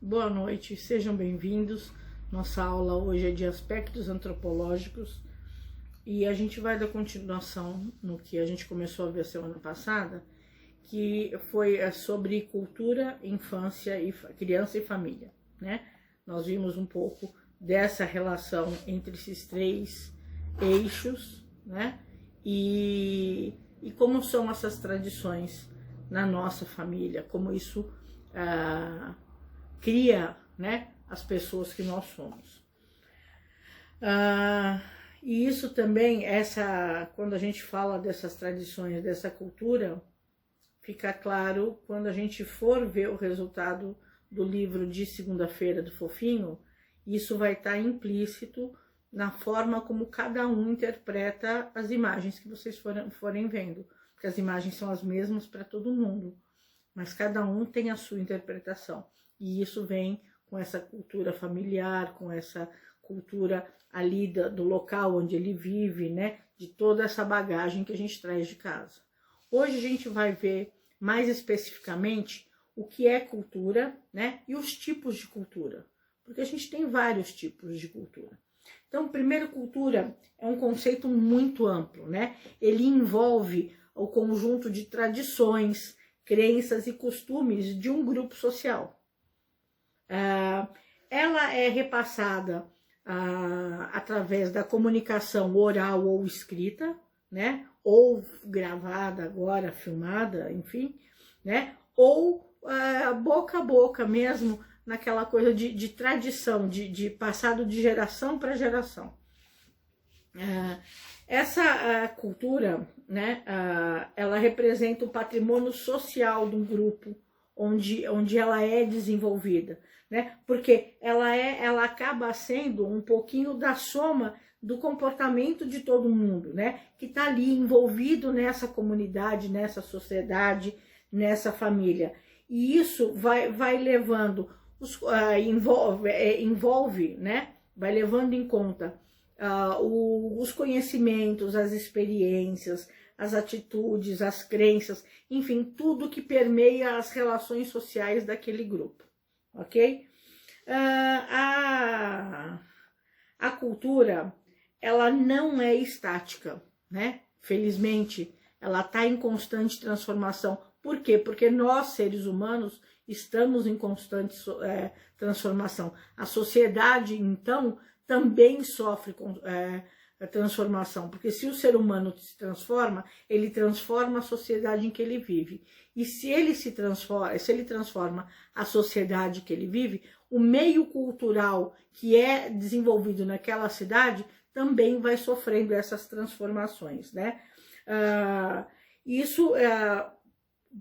Boa noite, sejam bem-vindos. Nossa aula hoje é de aspectos antropológicos e a gente vai dar continuação no que a gente começou a ver semana passada, que foi sobre cultura, infância, criança e família, né? Nós vimos um pouco dessa relação entre esses três eixos, né? E como são essas tradições na nossa família, como isso cria, né, as pessoas que nós somos. E isso também, quando a gente fala dessas tradições, dessa cultura, fica claro quando a gente for ver o resultado do livro de segunda-feira do Fofinho. Isso vai estar implícito na forma como cada um interpreta as imagens que vocês forem vendo, porque as imagens são as mesmas para todo mundo, mas cada um tem a sua interpretação. E isso vem com essa cultura familiar, com essa cultura ali do local onde ele vive, né? De toda essa bagagem que a gente traz de casa. Hoje a gente vai ver mais especificamente o que é cultura, né? E os tipos de cultura, porque a gente tem vários tipos de cultura. Então, primeiro, cultura é um conceito muito amplo, né? Ele envolve o conjunto de tradições, crenças e costumes de um grupo social. Ela é repassada através da comunicação oral ou escrita, né? Ou gravada agora, filmada, enfim, né? Ou boca a boca mesmo, naquela coisa de tradição, de passado de geração para geração. Essa cultura, né? Ela representa o patrimônio social de um grupo onde ela é desenvolvida, né? Porque ela acaba sendo um pouquinho da soma do comportamento de todo mundo, né? Que está ali envolvido nessa comunidade, nessa sociedade, nessa família. E isso vai levando, envolve, né? Vai levando em conta os conhecimentos, as experiências, as atitudes, as crenças, enfim, tudo que permeia as relações sociais daquele grupo, ok? A cultura, ela não é estática, né? Felizmente, ela está em constante transformação. Por quê? Porque nós, seres humanos, estamos em constante transformação. A sociedade, então, também sofre a transformação, porque se o ser humano se transforma, ele transforma a sociedade em que ele vive. E se ele transforma a sociedade que ele vive, o meio cultural que é desenvolvido naquela cidade também vai sofrendo essas transformações, né? Isso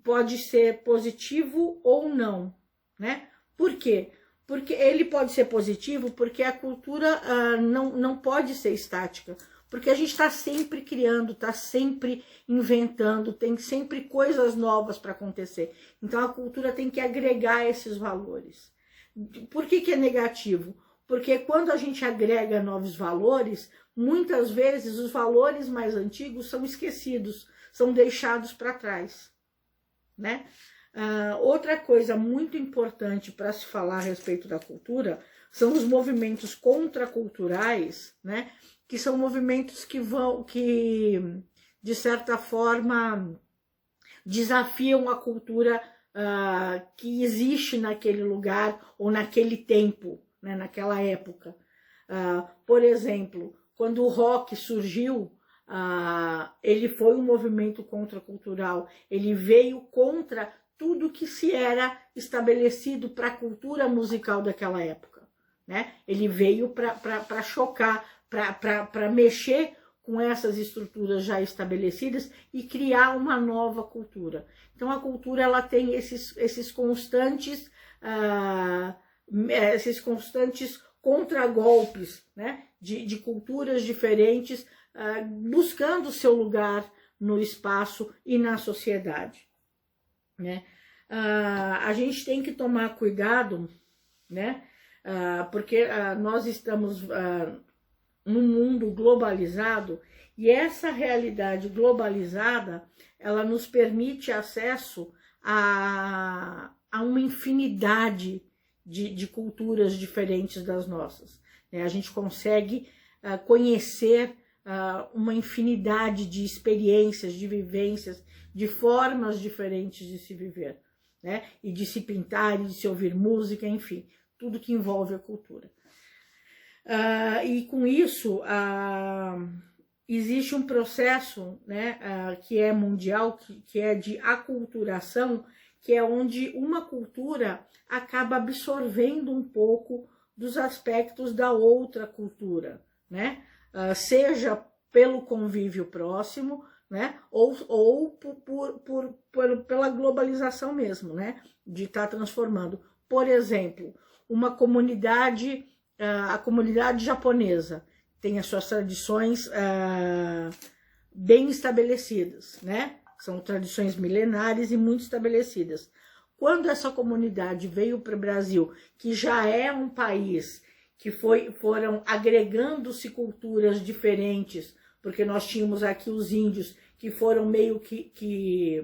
pode ser positivo ou não, né? Por quê? Porque ele pode ser positivo, porque a cultura não pode ser estática, porque a gente está sempre criando, está sempre inventando, tem sempre coisas novas para acontecer. Então a cultura tem que agregar esses valores. Por que é negativo? Porque quando a gente agrega novos valores, muitas vezes os valores mais antigos são esquecidos, são deixados para trás, né? Outra coisa muito importante para se falar a respeito da cultura são os movimentos contraculturais, né? Que são movimentos que de certa forma, desafiam a cultura que existe naquele lugar ou naquele tempo, né? Naquela época. Por exemplo, quando o rock surgiu, ele foi um movimento contracultural, ele veio contra tudo que se era estabelecido para a cultura musical daquela época, né? Ele veio para chocar, para mexer com essas estruturas já estabelecidas e criar uma nova cultura. Então a cultura ela tem esses constantes contragolpes, né? De culturas diferentes buscando seu lugar no espaço e na sociedade, né? A gente tem que tomar cuidado, né? Porque nós estamos num mundo globalizado e essa realidade globalizada ela nos permite acesso a uma infinidade de culturas diferentes das nossas, né? A gente consegue conhecer uma infinidade de experiências, de vivências, de formas diferentes de se viver, né? E de se pintar, e de se ouvir música, enfim, tudo que envolve a cultura. E com isso, existe um processo, né, que é mundial, que é de aculturação, que é onde uma cultura acaba absorvendo um pouco dos aspectos da outra cultura, né? Seja pelo convívio próximo, né? Ou pela globalização mesmo, né? De estar transformando. Por exemplo, uma comunidade, a comunidade japonesa tem as suas tradições bem estabelecidas, né? São tradições milenares e muito estabelecidas. Quando essa comunidade veio para o Brasil, que já é um país que foram agregando-se culturas diferentes, porque nós tínhamos aqui os índios que foram meio que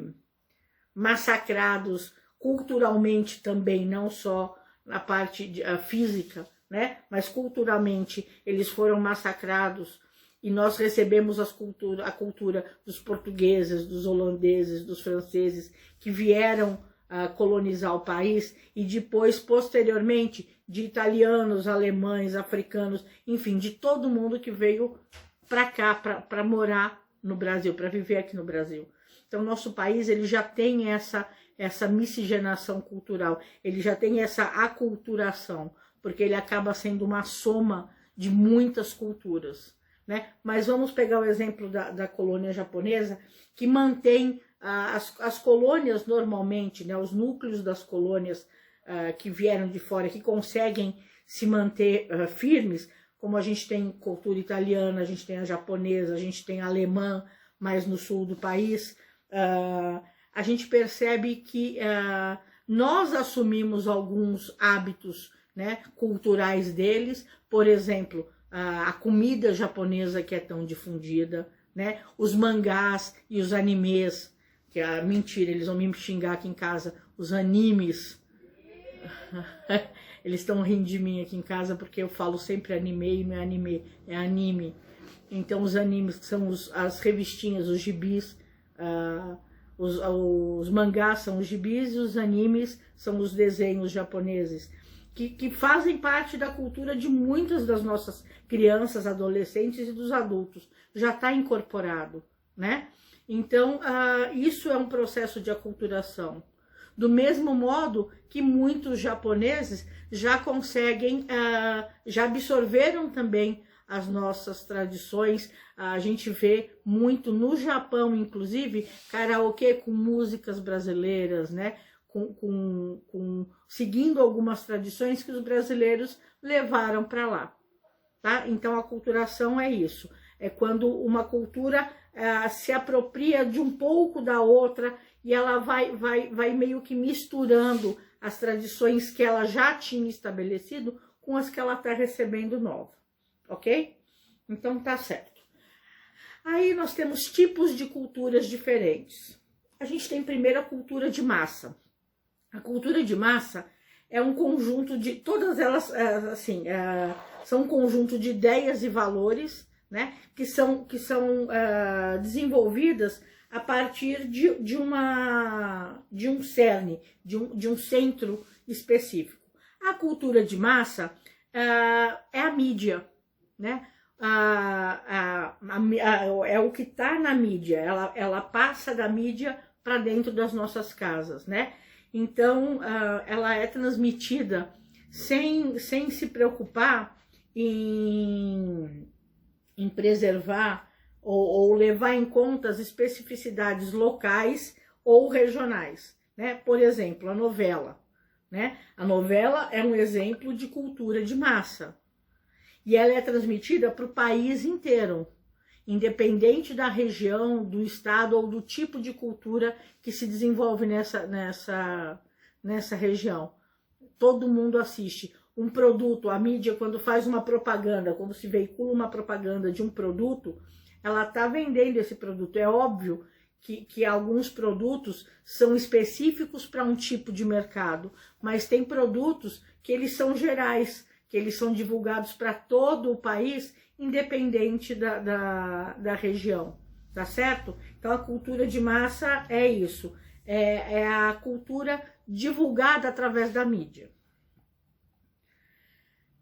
massacrados culturalmente também, não só na parte física, né? Mas culturalmente eles foram massacrados e nós recebemos a cultura dos portugueses, dos holandeses, dos franceses que vieram colonizar o país e depois, posteriormente, de italianos, alemães, africanos, enfim, de todo mundo que veio para cá, para morar no Brasil, para viver aqui no Brasil. Então, nosso país ele já tem essa miscigenação cultural, ele já tem essa aculturação, porque ele acaba sendo uma soma de muitas culturas, né? Mas vamos pegar o exemplo da colônia japonesa, que mantém as colônias normalmente, né, os núcleos das colônias que vieram de fora, que conseguem se manter firmes, como a gente tem cultura italiana, a gente tem a japonesa, a gente tem a alemã, mais no sul do país, a gente percebe que nós assumimos alguns hábitos, né, culturais deles, por exemplo, a comida japonesa que é tão difundida, né, os mangás e os animes, que é mentira, eles vão me xingar aqui em casa, os animes, eles estão rindo de mim aqui em casa porque eu falo sempre anime e não é anime, é anime. Então os animes são as revistinhas, os gibis, os mangás são os gibis e os animes são os desenhos japoneses, que fazem parte da cultura de muitas das nossas crianças, adolescentes e dos adultos. Já está incorporado, né? Então, isso é um processo de aculturação. Do mesmo modo que muitos japoneses já conseguem, já absorveram também as nossas tradições. A gente vê muito no Japão, inclusive, karaokê com músicas brasileiras, né? Seguindo algumas tradições que os brasileiros levaram para lá. Tá? Então, a aculturação é isso. É quando uma cultura se apropria de um pouco da outra e ela vai meio que misturando as tradições que ela já tinha estabelecido com as que ela está recebendo nova, ok? Então tá certo. Aí nós temos tipos de culturas diferentes. A gente tem primeiro a cultura de massa. A cultura de massa é um conjunto de, todas elas assim, são um conjunto de ideias e valores, né, que são desenvolvidas a partir de um cerne, de um centro específico. A cultura de massa é a mídia, né? É o que está na mídia, ela passa da mídia para dentro das nossas casas, né? Então, ela é transmitida sem se preocupar em preservar ou levar em conta as especificidades locais ou regionais, né? Por exemplo, a novela, né? A novela é um exemplo de cultura de massa e ela é transmitida para o país inteiro, independente da região, do estado ou do tipo de cultura que se desenvolve nessa região. Todo mundo assiste. Um produto, a mídia, quando faz uma propaganda, quando se veicula uma propaganda de um produto, ela está vendendo esse produto. É óbvio que alguns produtos são específicos para um tipo de mercado, mas tem produtos que eles são gerais, que eles são divulgados para todo o país, independente da região, tá certo? Então a cultura de massa é isso, é a cultura divulgada através da mídia.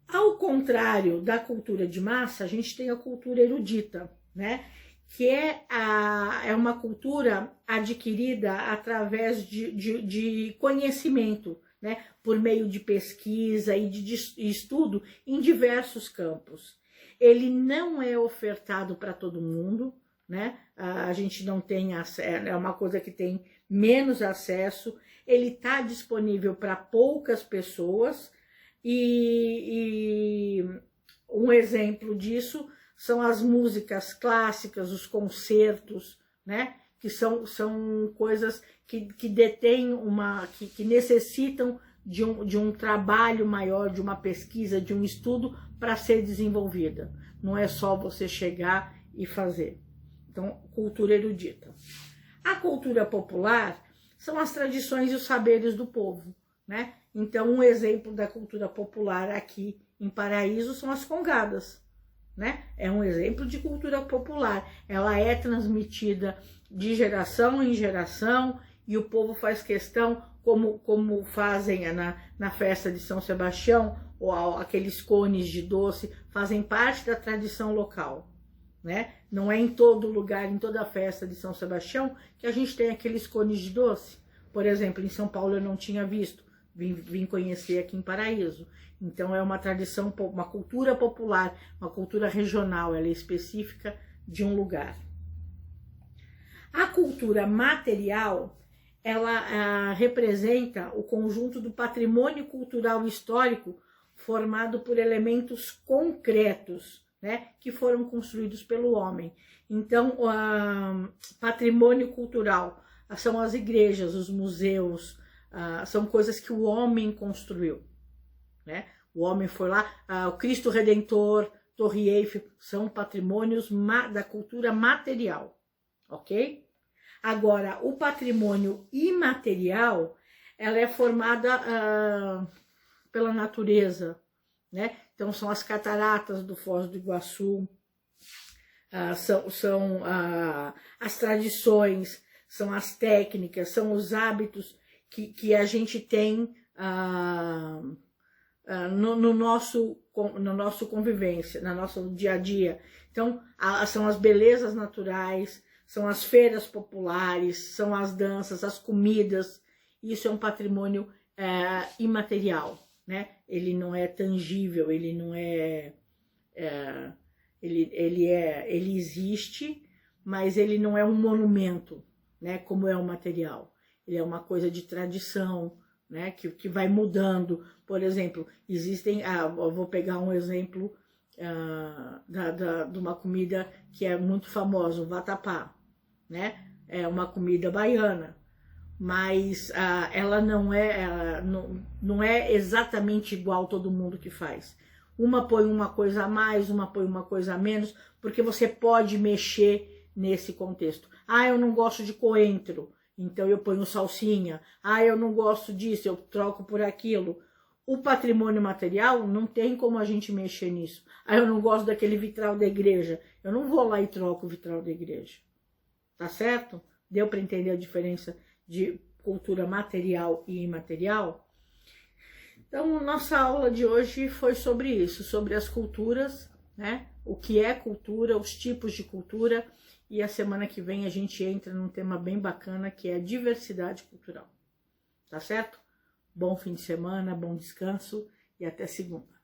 Ao contrário da cultura de massa, a gente tem a cultura erudita, né? Que é uma cultura adquirida através de conhecimento, né? Por meio de pesquisa e de estudo em diversos campos. Ele não é ofertado para todo mundo, né? A gente não tem acesso, é uma coisa que tem menos acesso, ele está disponível para poucas pessoas, e um exemplo disso são as músicas clássicas, os concertos, né? Que são coisas que detêm que necessitam de um trabalho maior, de uma pesquisa, de um estudo para ser desenvolvida. Não é só você chegar e fazer. Então, cultura erudita. A cultura popular são as tradições e os saberes do povo, né? Então, um exemplo da cultura popular aqui em Paraíso são as congadas, né? É um exemplo de cultura popular. Ela é transmitida de geração em geração e o povo faz questão, como fazem na festa de São Sebastião, ou aqueles cones de doce, fazem parte da tradição local, né? Não é em todo lugar, em toda a festa de São Sebastião, que a gente tem aqueles cones de doce. Por exemplo, em São Paulo eu não tinha visto. Vim conhecer aqui em Paraíso. Então é uma tradição, uma cultura popular, uma cultura regional, ela é específica de um lugar. A cultura material, ela representa o conjunto do patrimônio cultural histórico formado por elementos concretos, né, que foram construídos pelo homem. Então, patrimônio cultural são as igrejas, os museus, são coisas que o homem construiu, né? O homem foi lá, o Cristo Redentor, Torre Eiffel, são patrimônios da cultura material, ok? Agora, o patrimônio imaterial, ela é formada pela natureza, né? Então, são as cataratas do Foz do Iguaçu, são as tradições, são as técnicas, são os hábitos que a gente tem no nosso convivência, no nosso dia a dia. Então, são as belezas naturais, são as feiras populares, são as danças, as comidas. Isso é um patrimônio imaterial, né? Ele não é tangível, ele não é... ele existe, mas ele não é um monumento, né? Como é o material. Ele é uma coisa de tradição, né? Que vai mudando. Por exemplo, existem... eu vou pegar um exemplo de uma comida que é muito famosa, o vatapá, né? É uma comida baiana, mas ela não é exatamente igual todo mundo que faz. Uma põe uma coisa a mais, uma põe uma coisa a menos, porque você pode mexer nesse contexto. Eu não gosto de coentro, então eu ponho salsinha. Eu não gosto disso, eu troco por aquilo. O patrimônio material não tem como a gente mexer nisso. Eu não gosto daquele vitral da igreja, eu não vou lá e troco o vitral da igreja. Tá certo? Deu para entender a diferença de cultura material e imaterial? Então, nossa aula de hoje foi sobre isso, sobre as culturas, né? O que é cultura, os tipos de cultura, e a semana que vem a gente entra num tema bem bacana, que é a diversidade cultural. Tá certo? Bom fim de semana, bom descanso e até segunda.